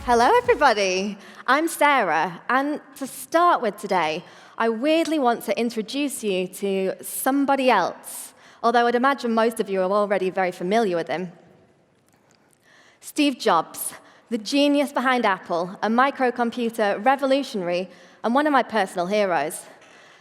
Hello, everybody. I'm Sarah, and to start with today, I weirdly want to introduce you to somebody else, although I'd imagine most of you are already very familiar with him. Steve Jobs, the genius behind Apple, a microcomputer revolutionary, and one of my personal heroes.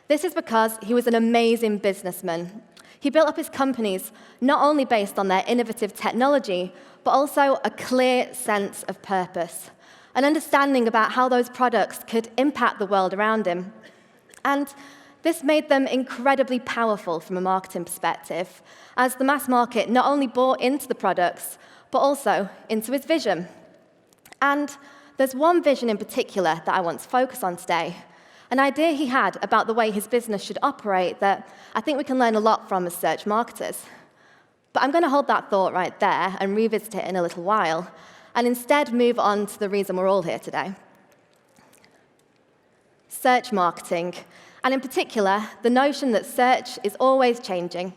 This is because he was an amazing businessman. He built up his companies not only based on their innovative technology, but also a clear sense of purpose, an understanding about how those products could impact the world around him. And this made them incredibly powerful from a marketing perspective, as the mass market not only bought into the products, but also into his vision. And there's one vision in particular that I want to focus on today, an idea he had about the way his business should operate that I think we can learn a lot from as search marketers. But I'm going to hold that thought right there and revisit it in a little while, and instead move on to the reason we're all here today. Search marketing, and in particular, the notion that search is always changing.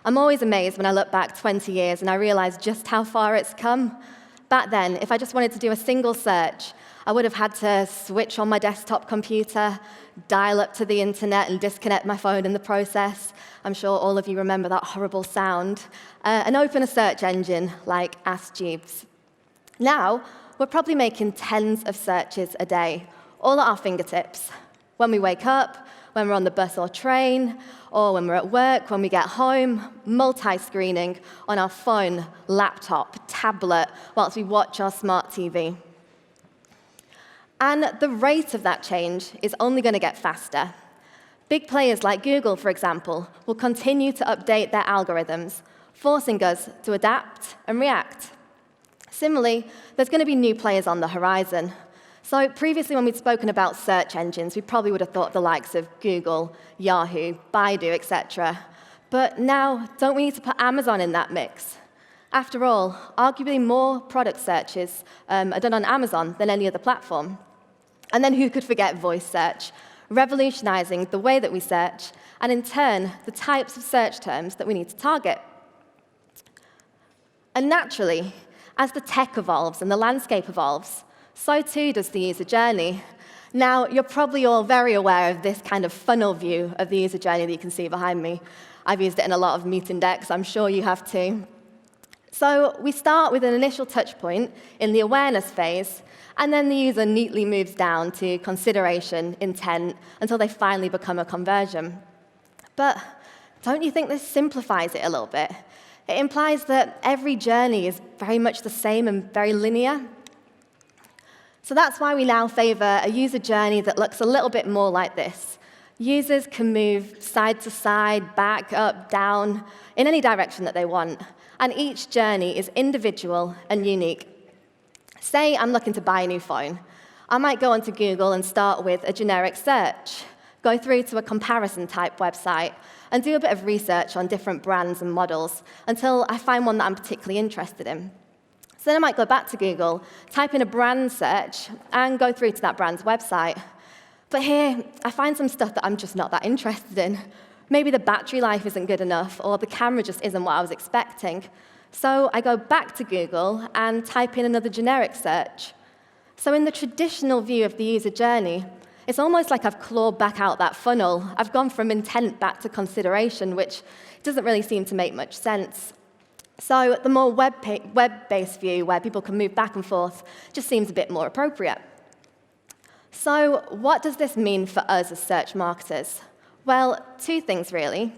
I'm always amazed when I look back 20 years and I realize just how far it's come. Back then, if I just wanted to do a single search, I would have had to switch on my desktop computer, dial up to the internet, and disconnect my phone in the process. I'm sure all of you remember that horrible sound. And open a search engine like Ask Jeeves. Now, we're probably making tens of searches a day, all at our fingertips. When we wake up, when we're on the bus or train, or when we're at work, when we get home, multi-screening on our phone, laptop, tablet, whilst we watch our smart TV. And the rate of that change is only going to get faster. Big players like Google, for example, will continue to update their algorithms, forcing us to adapt and react. Similarly, there's going to be new players on the horizon. So previously, when we'd spoken about search engines, we probably would have thought the likes of Google, Yahoo, Baidu, etc. But now, don't we need to put Amazon in that mix? After all, arguably more product searches are done on Amazon than any other platform. And then who could forget voice search, revolutionizing the way that we search, and in turn, the types of search terms that we need to target. And naturally, as the tech evolves and the landscape evolves, so too does the user journey. Now, you're probably all very aware of this kind of funnel view of the user journey that you can see behind me. I've used it in a lot of meeting decks. I'm sure you have too. So we start with an initial touch point in the awareness phase, and then the user neatly moves down to consideration, intent, until they finally become a conversion. But don't you think this simplifies it a little bit? It implies that every journey is very much the same and very linear. So that's why we now favor a user journey that looks a little bit more like this. Users can move side to side, back, up, down, in any direction that they want. And each journey is individual and unique. Say I'm looking to buy a new phone. I might go onto Google and start with a generic search, go through to a comparison-type website, and do a bit of research on different brands and models until I find one that I'm particularly interested in. So then I might go back to Google, type in a brand search, and go through to that brand's website. But here, I find some stuff that I'm just not that interested in. Maybe the battery life isn't good enough, or the camera just isn't what I was expecting. So I go back to Google and type in another generic search. So in the traditional view of the user journey, it's almost like I've clawed back out that funnel. I've gone from intent back to consideration, which doesn't really seem to make much sense. So the more web-based view, where people can move back and forth, just seems a bit more appropriate. So what does this mean for us as search marketers? Well, two things, really.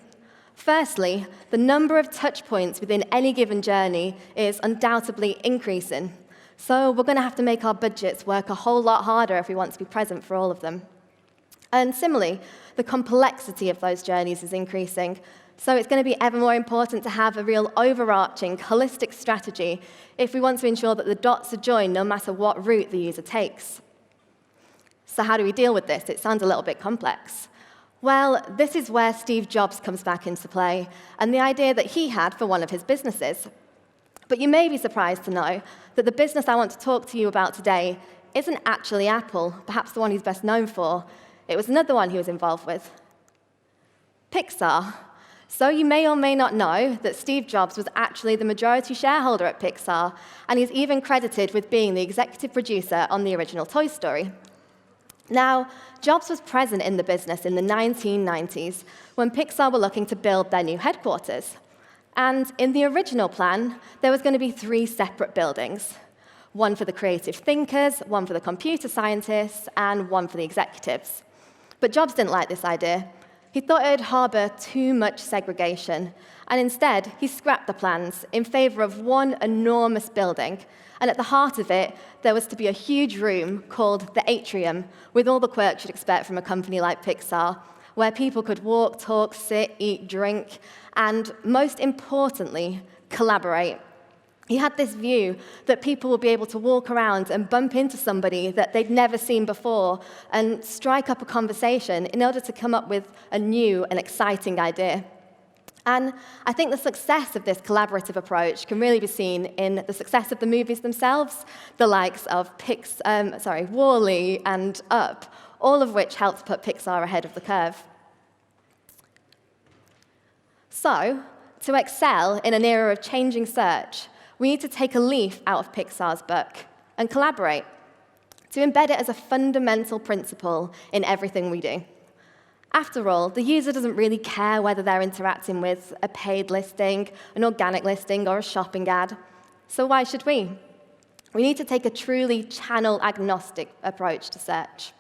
Firstly, the number of touch points within any given journey is undoubtedly increasing. So we're going to have to make our budgets work a whole lot harder if we want to be present for all of them. And similarly, the complexity of those journeys is increasing. So it's going to be ever more important to have a real overarching, holistic strategy if we want to ensure that the dots are joined no matter what route the user takes. So how do we deal with this? It sounds a little bit complex. Well, this is where Steve Jobs comes back into play, and the idea that he had for one of his businesses. But you may be surprised to know that the business I want to talk to you about today isn't actually Apple, perhaps the one he's best known for. It was another one he was involved with. Pixar. So you may or may not know that Steve Jobs was actually the majority shareholder at Pixar, and he's even credited with being the executive producer on the original Toy Story. Now, Jobs was present in the business in the 1990s when Pixar were looking to build their new headquarters. And in the original plan, there was going to be 3 separate buildings. One for the creative thinkers, one for the computer scientists, and one for the executives. But Jobs didn't like this idea. He thought it would harbor too much segregation, and instead, he scrapped the plans in favor of one enormous building. And at the heart of it, there was to be a huge room called the Atrium, with all the quirks you'd expect from a company like Pixar, where people could walk, talk, sit, eat, drink, and most importantly, collaborate. He had this view that people would be able to walk around and bump into somebody that they'd never seen before and strike up a conversation in order to come up with a new and exciting idea. And I think the success of this collaborative approach can really be seen in the success of the movies themselves, the likes of Wall-E and Up, all of which helped put Pixar ahead of the curve. So, to excel in an era of changing search, we need to take a leaf out of Pixar's book and collaborate, to embed it as a fundamental principle in everything we do. After all, the user doesn't really care whether they're interacting with a paid listing, an organic listing, or a shopping ad. So why should we? We need to take a truly channel-agnostic approach to search.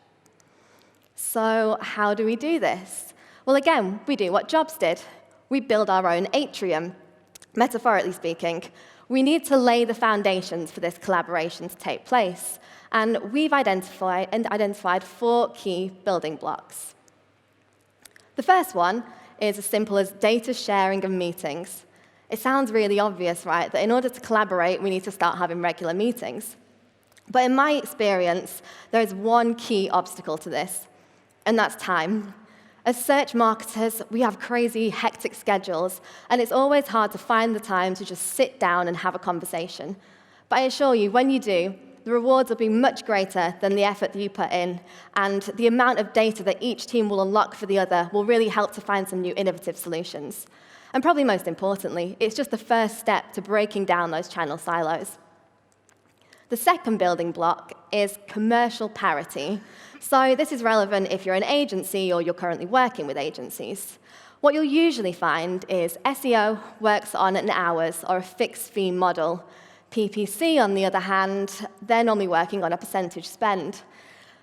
So how do we do this? Well, again, we do what Jobs did. We build our own atrium, metaphorically speaking. We need to lay the foundations for this collaboration to take place. And we've identified 4 key building blocks. The first one is as simple as data sharing of meetings. It sounds really obvious, right, that in order to collaborate, we need to start having regular meetings. But in my experience, there is one key obstacle to this, and that's time. As search marketers, we have crazy, hectic schedules, and it's always hard to find the time to just sit down and have a conversation. But I assure you, when you do, the rewards will be much greater than the effort that you put in, and the amount of data that each team will unlock for the other will really help to find some new innovative solutions. And probably most importantly, it's just the first step to breaking down those channel silos. The second building block is commercial parity. So this is relevant if you're an agency or you're currently working with agencies. What you'll usually find is SEO works on an hours or a fixed fee model. PPC, on the other hand, they're normally working on a percentage spend.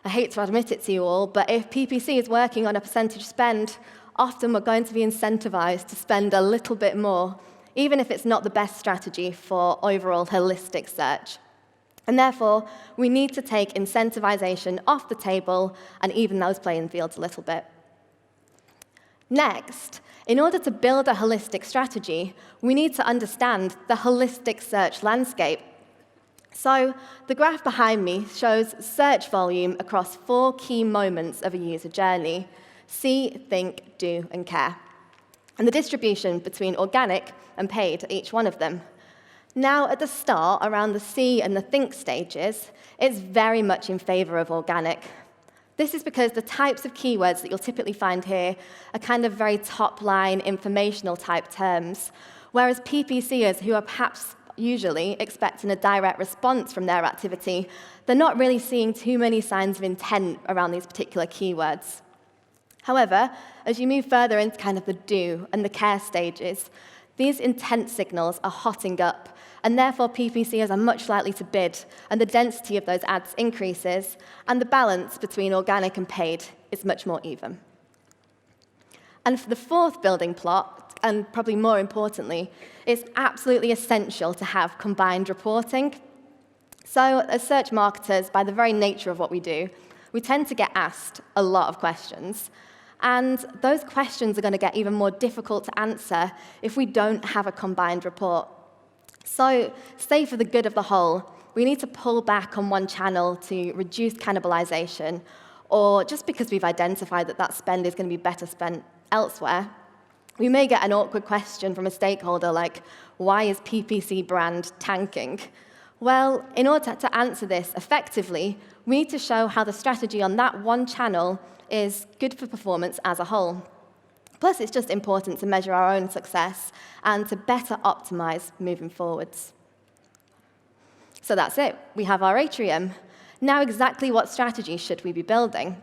I hate to admit it to you all, but if PPC is working on a percentage spend, often we're going to be incentivized to spend a little bit more, even if it's not the best strategy for overall holistic search. And therefore, we need to take incentivization off the table and even those playing fields a little bit. Next, in order to build a holistic strategy, we need to understand the holistic search landscape. So the graph behind me shows search volume across 4 key moments of a user journey: see, think, do, and care, and the distribution between organic and paid at each one of them. Now, at the start, around the see and the think stages, it's very much in favor of organic. This is because the types of keywords that you'll typically find here are kind of very top-line, informational-type terms, whereas PPCers, who are perhaps usually expecting a direct response from their activity, they're not really seeing too many signs of intent around these particular keywords. However, as you move further into kind of the do and the care stages, these intent signals are hotting up, and therefore PPCers are much likely to bid, and the density of those ads increases, and the balance between organic and paid is much more even. And for the fourth building block, and probably more importantly, it's absolutely essential to have combined reporting. So as search marketers, by the very nature of what we do, we tend to get asked a lot of questions. And those questions are going to get even more difficult to answer if we don't have a combined report. So, say for the good of the whole, we need to pull back on one channel to reduce cannibalization, or just because we've identified that that spend is going to be better spent elsewhere. We may get an awkward question from a stakeholder like, why is PPC brand tanking? Well, in order to answer this effectively, we need to show how the strategy on that one channel is good for performance as a whole. Plus, it's just important to measure our own success and to better optimize moving forwards. So that's it. We have our atrium. Now, exactly what strategy should we be building?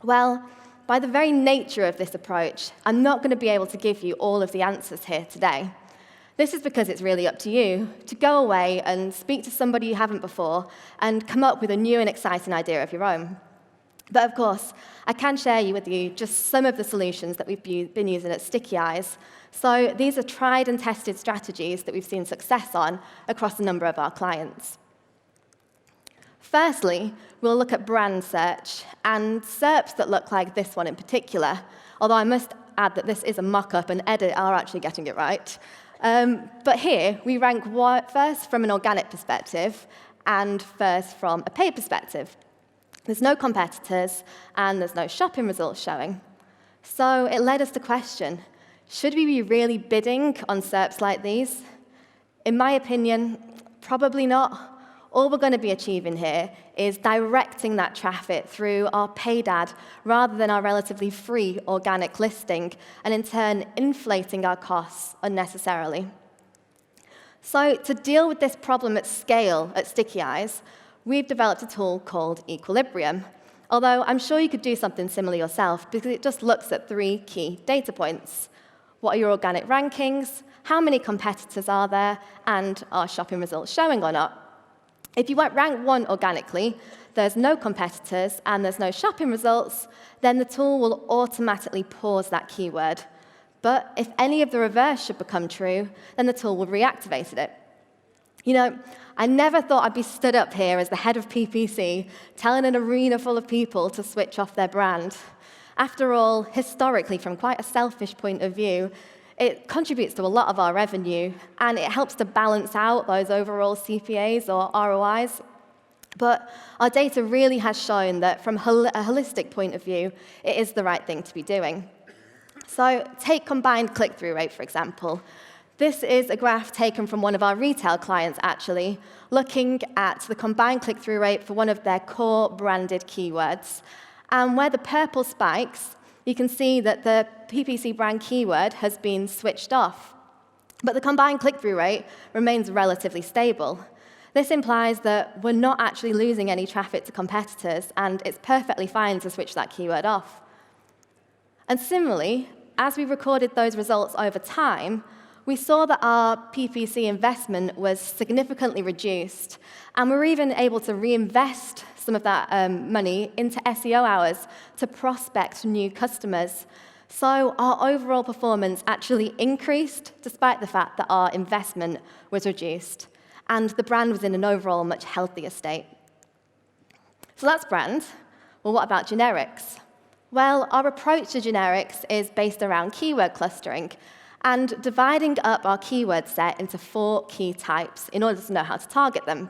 Well, by the very nature of this approach, I'm not going to be able to give you all of the answers here today. This is because it's really up to you to go away and speak to somebody you haven't before and come up with a new and exciting idea of your own. But of course, I can share with you just some of the solutions that we've been using at Sticky Eyes. So these are tried and tested strategies that we've seen success on across a number of our clients. Firstly, we'll look at brand search and SERPs that look like this one in particular, although I must add that this is a mock-up and Edit are actually getting it right. But here, we rank first from an organic perspective and first from a paid perspective. There's no competitors, and there's no shopping results showing. So it led us to question, should we be really bidding on SERPs like these? In my opinion, probably not. All we're going to be achieving here is directing that traffic through our paid ad rather than our relatively free organic listing, and in turn, inflating our costs unnecessarily. So to deal with this problem at scale at Sticky Eyes, we've developed a tool called Equilibrium, although I'm sure you could do something similar yourself because it just looks at 3 key data points. What are your organic rankings? How many competitors are there? And are shopping results showing or not? If you won't rank 1 organically, there's no competitors, and there's no shopping results, then the tool will automatically pause that keyword. But if any of the reverse should become true, then the tool will reactivate it. You know, I never thought I'd be stood up here as the head of PPC telling an arena full of people to switch off their brand. After all, historically, from quite a selfish point of view, it contributes to a lot of our revenue, and it helps to balance out those overall CPAs or ROIs. But our data really has shown that from a holistic point of view, it is the right thing to be doing. So take combined click-through rate, for example. This is a graph taken from one of our retail clients, actually, looking at the combined click-through rate for one of their core branded keywords. And where the purple spikes, you can see that the PPC brand keyword has been switched off. But the combined click-through rate remains relatively stable. This implies that we're not actually losing any traffic to competitors, and it's perfectly fine to switch that keyword off. And similarly, as we recorded those results over time, we saw that our PPC investment was significantly reduced, and we're even able to reinvest some of that money into SEO hours to prospect new customers. So our overall performance actually increased despite the fact that our investment was reduced, and the brand was in an overall much healthier state. So that's brand. Well, what about generics? Well, our approach to generics is based around keyword clustering and dividing up our keyword set into 4 key types in order to know how to target them.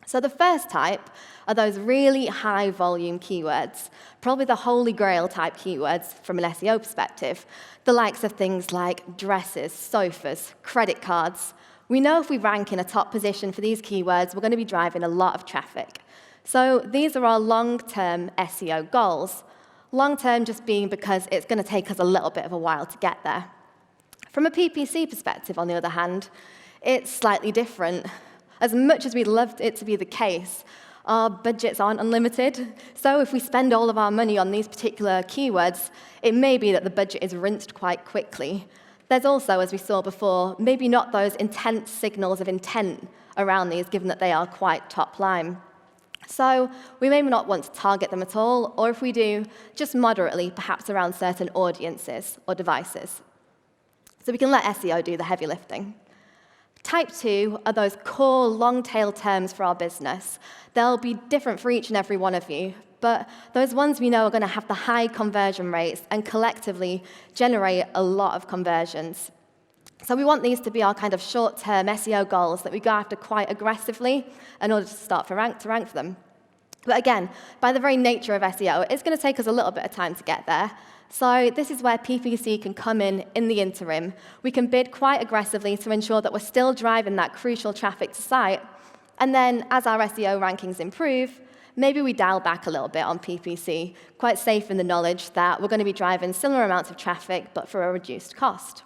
So the first type are those really high-volume keywords, probably the holy grail type keywords from an SEO perspective, the likes of things like dresses, sofas, credit cards. We know if we rank in a top position for these keywords, we're going to be driving a lot of traffic. So these are our long-term SEO goals. Long-term just being because it's going to take us a little bit of a while to get there. From a PPC perspective, on the other hand, it's slightly different. As much as we'd love it to be the case, our budgets aren't unlimited. So if we spend all of our money on these particular keywords, it may be that the budget is rinsed quite quickly. There's also, as we saw before, maybe not those intense signals of intent around these, given that they are quite top line. So we may not want to target them at all, or if we do, just moderately, perhaps around certain audiences or devices. So we can let SEO do the heavy lifting. Type 2 are those core long-tail terms for our business. They'll be different for each and every one of you, but those ones we know are going to have the high conversion rates and collectively generate a lot of conversions. So we want these to be our kind of short-term SEO goals that we go after quite aggressively in order to start to rank for them. But again, by the very nature of SEO, it's going to take us a little bit of time to get there. So this is where PPC can come in the interim. We can bid quite aggressively to ensure that we're still driving that crucial traffic to site, And then as our SEO rankings improve, maybe we dial back a little bit on PPC, quite safe in the knowledge that we're going to be driving similar amounts of traffic, but for a reduced cost.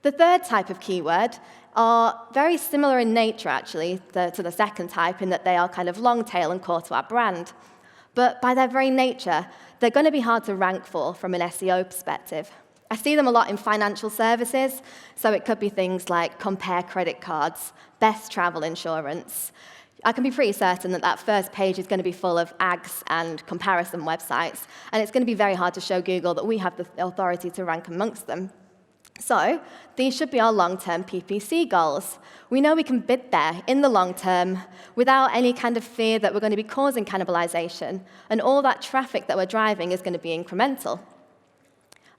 The third type of keyword are very similar in nature, actually, to the second type, in that they are kind of long tail and core to our brand. But by their very nature, they're going to be hard to rank for from an SEO perspective. I see them a lot in financial services, so it could be things like compare credit cards, best travel insurance. I can be pretty certain that that first page is going to be full of ags and comparison websites, and it's going to be very hard to show Google that we have the authority to rank amongst them. So these should be our long-term PPC goals. We know we can bid there in the long term without any kind of fear that we're going to be causing cannibalization, and all that traffic that we're driving is going to be incremental.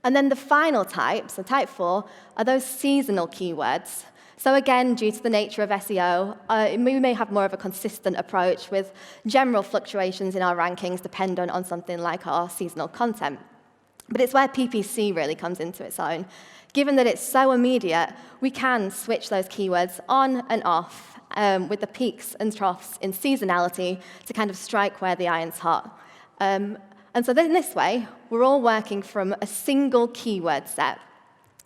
And then the final type, so type 4, are those seasonal keywords. So again, due to the nature of SEO, we may have more of a consistent approach with general fluctuations in our rankings dependent on something like our seasonal content. But it's where PPC really comes into its own. Given that it's so immediate, we can switch those keywords on and off with the peaks and troughs in seasonality to kind of strike where the iron's hot. And so in this way, we're all working from a single keyword set.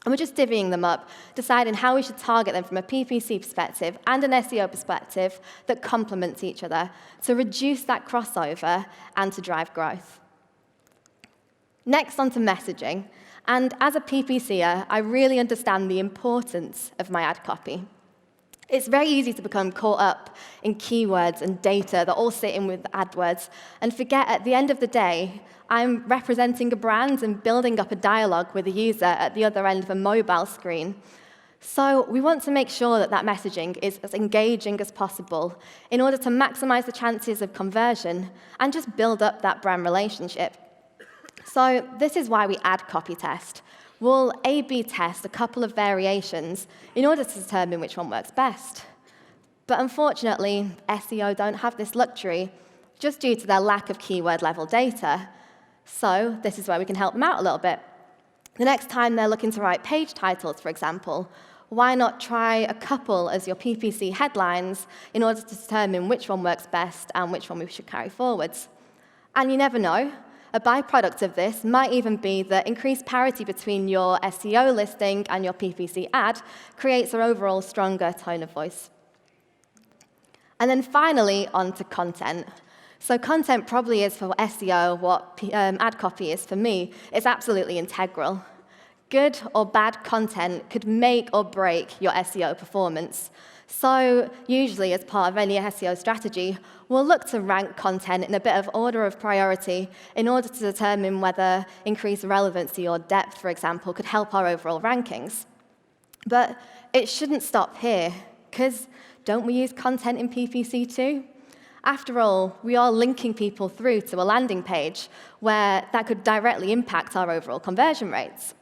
And we're just divvying them up, deciding how we should target them from a PPC perspective and an SEO perspective that complement each other to reduce that crossover and to drive growth. Next, on to messaging. And as a PPCer, I really understand the importance of my ad copy. It's very easy to become caught up in keywords and data that all sit in with AdWords and forget at the end of the day, I'm representing a brand and building up a dialogue with a user at the other end of a mobile screen. So we want to make sure that that messaging is as engaging as possible in order to maximize the chances of conversion and just build up that brand relationship. So this is why we ad copy test. We'll A/B test a couple of variations in order to determine which one works best. But unfortunately, SEO don't have this luxury just due to their lack of keyword-level data. So this is where we can help them out a little bit. The next time they're looking to write page titles, for example, why not try a couple as your PPC headlines in order to determine which one works best and which one we should carry forwards? And you never know. A byproduct of this might even be that increased parity between your SEO listing and your PPC ad creates an overall stronger tone of voice. And then finally, on to content. So content probably is for SEO what ad copy is for me. It's absolutely integral. Good or bad content could make or break your SEO performance. So usually, as part of any SEO strategy, we'll look to rank content in a bit of order of priority in order to determine whether increased relevancy or depth, for example, could help our overall rankings. But it shouldn't stop here, because don't we use content in PPC too? After all, we are linking people through to a landing page where that could directly impact our overall conversion rates.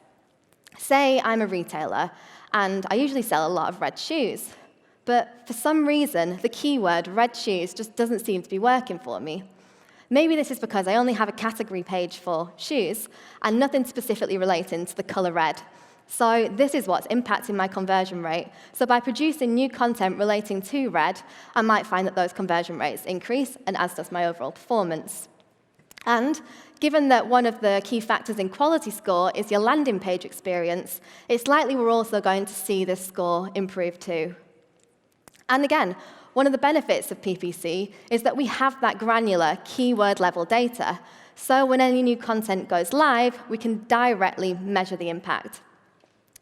Say I'm a retailer, and I usually sell a lot of red shoes. But for some reason, the keyword red shoes just doesn't seem to be working for me. Maybe this is because I only have a category page for shoes and nothing specifically relating to the color red. So this is what's impacting my conversion rate. So by producing new content relating to red, I might find that those conversion rates increase, and as does my overall performance. And given that one of the key factors in quality score is your landing page experience, it's likely we're also going to see this score improve too. And again, one of the benefits of PPC is that we have that granular keyword-level data. So when any new content goes live, we can directly measure the impact.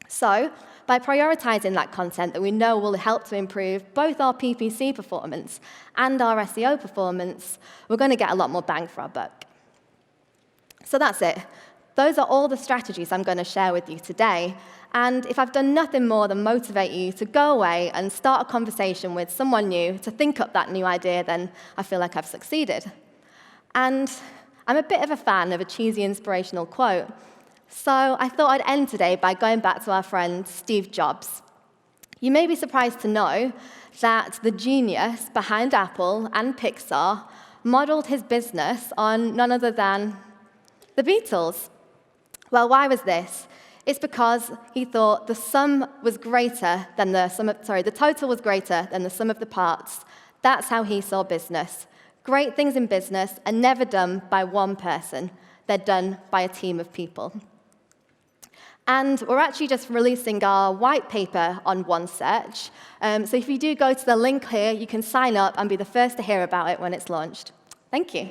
So by prioritizing that content that we know will help to improve both our PPC performance and our SEO performance, we're going to get a lot more bang for our buck. So that's it. Those are all the strategies I'm going to share with you today. And if I've done nothing more than motivate you to go away and start a conversation with someone new to think up that new idea, then I feel like I've succeeded. And I'm a bit of a fan of a cheesy inspirational quote. So I thought I'd end today by going back to our friend Steve Jobs. You may be surprised to know that the genius behind Apple and Pixar modeled his business on none other than the Beatles. Well, why was this? It's because he thought the sum was greater than the sum of, the total was greater than the sum of the parts. That's how he saw business. Great things in business are never done by one person. They're done by a team of people. And we're actually just releasing our white paper on OneSearch. So if you do go to the link here, you can sign up and be the first to hear about it when it's launched. Thank you.